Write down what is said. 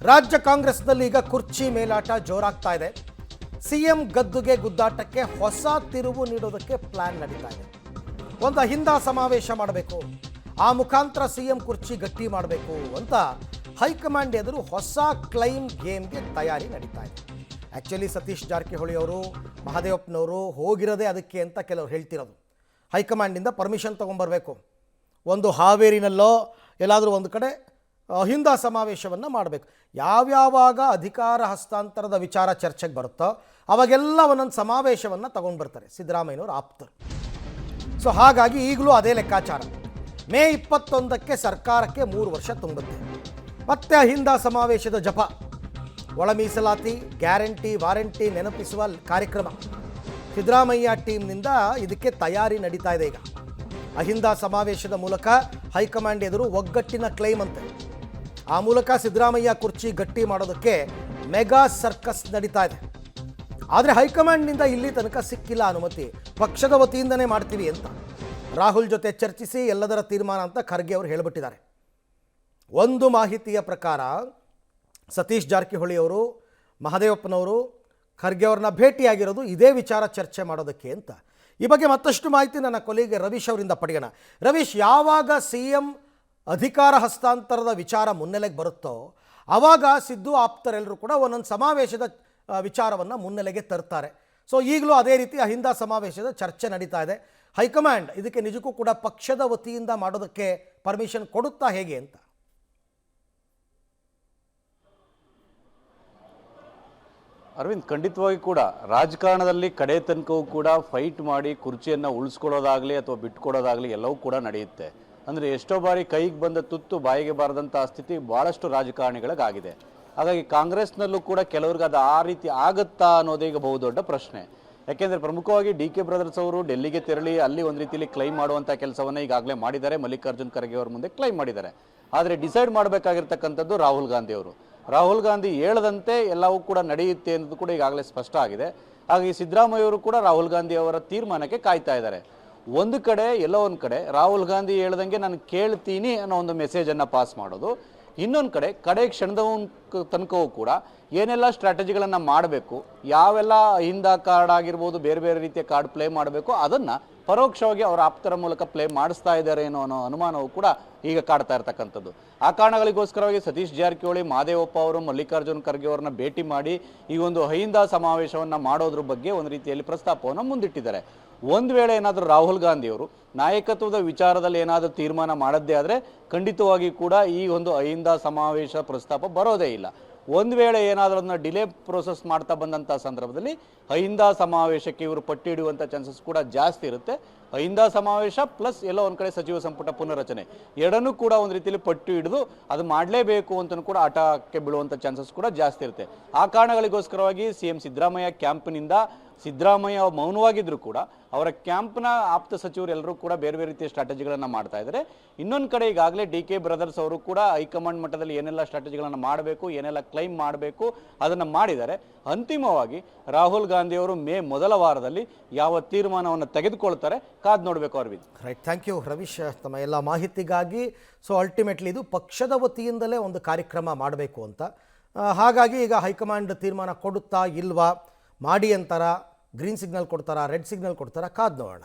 ರಾಜ್ಯ ಕಾಂಗ್ರೆಸ್ನಲ್ಲಿ ಈಗ ಕುರ್ಚಿ ಮೇಲಾಟ ಜೋರಾಗ್ತಾ ಇದೆ. ಸಿಎಂ ಗದ್ದುಗೆ ಗುದ್ದಾಟಕ್ಕೆ ಹೊಸ ತಿರುವು ನೀಡೋದಕ್ಕೆ ಪ್ಲಾನ್ ನಡೀತಾ ಇದೆ. ಒಂದು ಅಹಿಂದ ಸಮಾವೇಶ ಮಾಡಬೇಕು, ಆ ಮುಖಾಂತರ ಸಿಎಂ ಕುರ್ಚಿ ಗಟ್ಟಿ ಮಾಡಬೇಕು ಅಂತ ಹೈಕಮಾಂಡ್ ಎದುರು ಹೊಸ ಕ್ಲೈಮ್ ಗೇಮ್ಗೆ ತಯಾರಿ ನಡೀತಾ ಇದೆ. ಆ್ಯಕ್ಚುಲಿ ಸತೀಶ್ ಜಾರಕಿಹೊಳಿ ಅವರು, ಮಹದೇವಪ್ಪನವರು ಹೋಗಿರೋದೇ ಅದಕ್ಕೆ ಅಂತ ಕೆಲವರು ಹೇಳ್ತಿರೋದು. ಹೈಕಮಾಂಡಿಂದ ಪರ್ಮಿಷನ್ ತೊಗೊಂಬರಬೇಕು, ಒಂದು ಹಾವೇರಿನಲ್ಲೋ ಎಲ್ಲಾದರೂ ಒಂದು ಕಡೆ ಅಹಿಂದ ಸಮಾವೇಶವನ್ನು ಮಾಡಬೇಕು. ಯಾವ್ಯಾವಾಗ ಅಧಿಕಾರ ಹಸ್ತಾಂತರದ ವಿಚಾರ ಚರ್ಚೆಗೆ ಬರುತ್ತೋ ಅವಾಗೆಲ್ಲ ಒಂದೊಂದು ಸಮಾವೇಶವನ್ನು ತಗೊಂಡು ಬರ್ತಾರೆ ಸಿದ್ದರಾಮಯ್ಯನವರು ಆಪ್ತರು. ಸೊ ಹಾಗಾಗಿ ಈಗಲೂ ಅದೇ ಲೆಕ್ಕಾಚಾರ. ಮೇ 21ಕ್ಕೆ ಸರ್ಕಾರಕ್ಕೆ 3 ವರ್ಷ ತುಂಬುತ್ತೆ. ಮತ್ತೆ ಅಹಿಂದ ಸಮಾವೇಶದ ಜಪ, ಒಳ ಮೀಸಲಾತಿ, ಗ್ಯಾರಂಟಿ ವಾರಂಟಿ ನೆನಪಿಸುವ ಕಾರ್ಯಕ್ರಮ. ಸಿದ್ದರಾಮಯ್ಯ ಟೀಮ್ನಿಂದ ಇದಕ್ಕೆ ತಯಾರಿ ನಡೀತಾ ಇದೆ. ಈಗ ಅಹಿಂದ ಸಮಾವೇಶದ ಮೂಲಕ ಹೈಕಮಾಂಡ್ ಎದುರು ಒಗ್ಗಟ್ಟಿನ ಕ್ಲೈಮ್ ಅಂತೆ. ಆ ಮೂಲಕ ಸಿದ್ದರಾಮಯ್ಯ ಕುರ್ಚಿ ಗಟ್ಟಿ ಮಾಡೋದಕ್ಕೆ ಮೆಗಾ ಸರ್ಕಸ್ ನಡೀತಾ ಇದೆ. ಆದರೆ ಹೈಕಮಾಂಡ್ನಿಂದ ಇಲ್ಲಿ ತನಕ ಸಿಕ್ಕಿಲ್ಲ ಅನುಮತಿ. ಪಕ್ಷದ ವತಿಯಿಂದನೇ ಮಾಡ್ತೀವಿ ಅಂತ ರಾಹುಲ್ ಜೊತೆ ಚರ್ಚಿಸಿ ಎಲ್ಲದರ ತೀರ್ಮಾನ ಅಂತ ಖರ್ಗೆ ಅವರು ಹೇಳಿಬಿಟ್ಟಿದ್ದಾರೆ. ಒಂದು ಮಾಹಿತಿಯ ಪ್ರಕಾರ ಸತೀಶ್ ಜಾರಕಿಹೊಳಿ ಅವರು, ಮಹದೇವಪ್ಪನವರು ಖರ್ಗೆ ಅವ್ರನ್ನ ಭೇಟಿಯಾಗಿರೋದು ಇದೇ ವಿಚಾರ ಚರ್ಚೆ ಮಾಡೋದಕ್ಕೆ ಅಂತ. ಈ ಬಗ್ಗೆ ಮತ್ತಷ್ಟು ಮಾಹಿತಿ ನನ್ನ ಕೊಲೀಗ್ ರವೀಶ್ ಅವರಿಂದ ಪಡೆಯೋಣ. ರವೀಶ್, ಯಾವಾಗ ಸಿಎಂ ಅಧಿಕಾರ ಹಸ್ತಾಂತರದ ವಿಚಾರ ಮುನ್ನೆಲೆಗೆ ಬರುತ್ತೋ ಆವಾಗ ಸಿದ್ದು ಆಪ್ತರೆಲ್ಲರೂ ಕೂಡ ಒಂದೊಂದು ಸಮಾವೇಶದ ವಿಚಾರವನ್ನು ಮುನ್ನೆಲೆಗೆ ತರ್ತಾರೆ. ಸೊ ಈಗಲೂ ಅದೇ ರೀತಿ ಅಹಿಂದ ಸಮಾವೇಶದ ಚರ್ಚೆ ನಡೀತಾ ಇದೆ. ಹೈಕಮಾಂಡ್ ಇದಕ್ಕೆ ನಿಜಕ್ಕೂ ಕೂಡ ಪಕ್ಷದ ವತಿಯಿಂದ ಮಾಡೋದಕ್ಕೆ ಪರ್ಮಿಷನ್ ಕೊಡುತ್ತಾ ಹೇಗೆ ಅಂತ? ಅರವಿಂದ್, ಖಂಡಿತವಾಗಿ ಕೂಡ ರಾಜಕಾರಣದಲ್ಲಿ ಕಡೆ ತನಕವೂ ಕೂಡ ಫೈಟ್ ಮಾಡಿ ಕುರ್ಚಿಯನ್ನು ಉಳಿಸ್ಕೊಳ್ಳೋದಾಗಲಿ ಅಥವಾ ಬಿಟ್ಕೊಡೋದಾಗಲಿ ಎಲ್ಲವೂ ಕೂಡ ನಡೆಯುತ್ತೆ. ಅಂದರೆ ಎಷ್ಟೋ ಬಾರಿ ಕೈಗೆ ಬಂದ ತುತ್ತು ಬಾಯಿಗೆ ಬಾರದಂಥ ಸ್ಥಿತಿ ಭಾಳಷ್ಟು ರಾಜಕಾರಣಿಗಳಿಗಾಗಿದೆ. ಹಾಗಾಗಿ ಕಾಂಗ್ರೆಸ್ನಲ್ಲೂ ಕೂಡ ಕೆಲವ್ರಿಗೆ ಅದು ಆ ರೀತಿ ಆಗುತ್ತಾ ಅನ್ನೋದೇ ಈಗ ಬಹುದೊಡ್ಡ ಪ್ರಶ್ನೆ. ಯಾಕೆಂದರೆ ಪ್ರಮುಖವಾಗಿ ಡಿ.ಕೆ. ಬ್ರದರ್ಸ್ ಅವರು ಡೆಲ್ಲಿಗೆ ತೆರಳಿ ಅಲ್ಲಿ ಒಂದು ರೀತಿಯಲ್ಲಿ ಕ್ಲೈಮ್ ಮಾಡುವಂಥ ಕೆಲಸವನ್ನು ಈಗಾಗಲೇ ಮಾಡಿದ್ದಾರೆ. ಮಲ್ಲಿಕಾರ್ಜುನ್ ಖರ್ಗೆ ಅವರ ಮುಂದೆ ಕ್ಲೈಮ್ ಮಾಡಿದ್ದಾರೆ. ಆದರೆ ಡಿಸೈಡ್ ಮಾಡಬೇಕಾಗಿರ್ತಕ್ಕಂಥದ್ದು ರಾಹುಲ್ ಗಾಂಧಿ ಅವರು. ರಾಹುಲ್ ಗಾಂಧಿ ಹೇಳದಂತೆ ಎಲ್ಲವೂ ಕೂಡ ನಡೆಯುತ್ತೆ ಅನ್ನೋದು ಕೂಡ ಈಗಾಗಲೇ ಸ್ಪಷ್ಟ ಆಗಿದೆ. ಹಾಗಾಗಿ ಸಿದ್ದರಾಮಯ್ಯ ಅವರು ಕೂಡ ರಾಹುಲ್ ಗಾಂಧಿ ಅವರ ತೀರ್ಮಾನಕ್ಕೆ ಕಾಯ್ತಾ ಇದ್ದಾರೆ. ಒಂದು ಕಡೆ ಎಲ್ಲೋ ಒಂದು ಕಡೆ ರಾಹುಲ್ ಗಾಂಧಿ ಹೇಳ್ದಂಗೆ ನಾನು ಕೇಳ್ತೀನಿ ಅನ್ನೋ ಒಂದು ಮೆಸೇಜನ್ನು ಪಾಸ್ ಮಾಡೋದು, ಇನ್ನೊಂದು ಕಡೆ ಕ್ಷಣದ ತನಕವೂ ಕೂಡ ಏನೆಲ್ಲ ಸ್ಟ್ರಾಟಜಿಗಳನ್ನು ಮಾಡಬೇಕು, ಯಾವೆಲ್ಲ ಹಿಂದ ಕಾರ್ಡ್ ಆಗಿರ್ಬೋದು, ಬೇರೆ ಬೇರೆ ರೀತಿಯ ಕಾರ್ಡ್ ಪ್ಲೇ ಮಾಡಬೇಕು, ಅದನ್ನು ಪರೋಕ್ಷವಾಗಿ ಅವರ ಆಪ್ತರ ಮೂಲಕ ಪ್ಲೇ ಮಾಡಿಸ್ತಾ ಇದ್ದಾರೆ ಅನ್ನೋ ಅನುಮಾನವು ಕೂಡ ಈಗ ಕಾಡ್ತಾ ಇರ್ತಕ್ಕಂಥದ್ದು. ಆ ಕಾರಣಗಳಿಗೋಸ್ಕರವಾಗಿ ಸತೀಶ್ ಜಾರಕಿಹೊಳಿ, ಮಹದೇವಪ್ಪ ಅವರು ಮಲ್ಲಿಕಾರ್ಜುನ್ ಖರ್ಗೆ ಅವರನ್ನ ಭೇಟಿ ಮಾಡಿ ಈ ಒಂದು ಅಹಿಂದ ಸಮಾವೇಶವನ್ನು ಮಾಡೋದ್ರ ಬಗ್ಗೆ ಒಂದು ರೀತಿಯಲ್ಲಿ ಪ್ರಸ್ತಾಪವನ್ನು ಮುಂದಿಟ್ಟಿದ್ದಾರೆ. ಒಂದು ವೇಳೆ ಏನಾದರೂ ರಾಹುಲ್ ಗಾಂಧಿ ಅವರು ನಾಯಕತ್ವದ ವಿಚಾರದಲ್ಲಿ ಏನಾದರೂ ತೀರ್ಮಾನ ಮಾಡದ್ದೇ ಆದರೆ ಖಂಡಿತವಾಗಿ ಕೂಡ ಈ ಒಂದು ಅಹಿಂದ ಸಮಾವೇಶ ಪ್ರಸ್ತಾಪ ಬರೋದೇ ಇಲ್ಲ. ಒಂದು ವೇಳೆ ಏನಾದರೂ ಅದನ್ನ ಡಿಲೇ ಪ್ರೋಸೆಸ್ ಮಾಡ್ತಾ ಬಂದಂಥ ಸಂದರ್ಭದಲ್ಲಿ ಅಹಿಂದ ಸಮಾವೇಶಕ್ಕೆ ಇವರು ಪಟ್ಟಿ ಹಿಡಿಯುವಂಥ ಚಾನ್ಸಸ್ ಕೂಡ ಜಾಸ್ತಿ ಇರುತ್ತೆ. ಅಹಿಂದ ಸಮಾವೇಶ ಪ್ಲಸ್ ಎಲ್ಲೋ ಒಂದು ಕಡೆ ಸಚಿವ ಸಂಪುಟ ಪುನರಚನೆ ಎರಡನ್ನೂ ಕೂಡ ಒಂದು ರೀತಿಯಲ್ಲಿ ಪಟ್ಟಿ ಹಿಡಿದು ಅದು ಮಾಡಲೇಬೇಕು ಅಂತಲೂ ಕೂಡ ಆಟಕ್ಕೆ ಬೀಳುವಂಥ ಚಾನ್ಸಸ್ ಕೂಡ ಜಾಸ್ತಿ ಇರುತ್ತೆ. ಆ ಕಾರಣಗಳಿಗೋಸ್ಕರವಾಗಿ ಸಿಎಂ ಸಿದ್ದರಾಮಯ್ಯ ಕ್ಯಾಂಪ್ನಿಂದ ಸಿದ್ದರಾಮಯ್ಯ ಮೌನವಾಗಿದ್ದರೂ ಕೂಡ ಅವರ ಕ್ಯಾಂಪ್ನ ಆಪ್ತ ಸಚಿವರು ಎಲ್ಲರೂ ಕೂಡ ಬೇರೆ ಬೇರೆ ರೀತಿಯ ಸ್ಟ್ರಾಟಜಿಗಳನ್ನು ಮಾಡ್ತಾ ಇದ್ದಾರೆ. ಇನ್ನೊಂದು ಕಡೆ ಈಗಾಗಲೇ ಡಿ.ಕೆ. ಬ್ರದರ್ಸ್ ಅವರು ಕೂಡ ಹೈಕಮಾಂಡ್ ಮಟ್ಟದಲ್ಲಿ ಏನೆಲ್ಲ ಸ್ಟ್ರಾಟಜಿಗಳನ್ನು ಮಾಡಬೇಕು, ಏನೆಲ್ಲ ಕ್ಲೈಮ್ ಮಾಡಬೇಕು ಅದನ್ನು ಮಾಡಿದ್ದಾರೆ. ಅಂತಿಮವಾಗಿ ರಾಹುಲ್ ಗಾಂಧಿ ಅವರು ಮೇ ಮೊದಲ ವಾರದಲ್ಲಿ ಯಾವ ತೀರ್ಮಾನವನ್ನು ತೆಗೆದುಕೊಳ್ತಾರೆ ಕಾದು ನೋಡಬೇಕು. Aravind, right, thank you Ravish ತಮ್ಮ ಎಲ್ಲ ಮಾಹಿತಿಗಾಗಿ. ಸೊ ಅಲ್ಟಿಮೇಟ್ಲಿ ಇದು ಪಕ್ಷದ ವತಿಯಿಂದಲೇ ಒಂದು ಕಾರ್ಯಕ್ರಮ ಮಾಡಬೇಕು ಅಂತ. ಹಾಗಾಗಿ ಈಗ ಹೈಕಮಾಂಡ್ ತೀರ್ಮಾನ ಕೊಡುತ್ತಾ ಇಲ್ವಾ, ಮಾಡಿ ಅಂತಾರ, ಗ್ರೀನ್ ಸಿಗ್ನಲ್ ಕೊಡ್ತಾರಾ, ರೆಡ್ ಸಿಗ್ನಲ್ ಕೊಡ್ತಾರಾ, ಕಾದು ನೋಡೋಣ.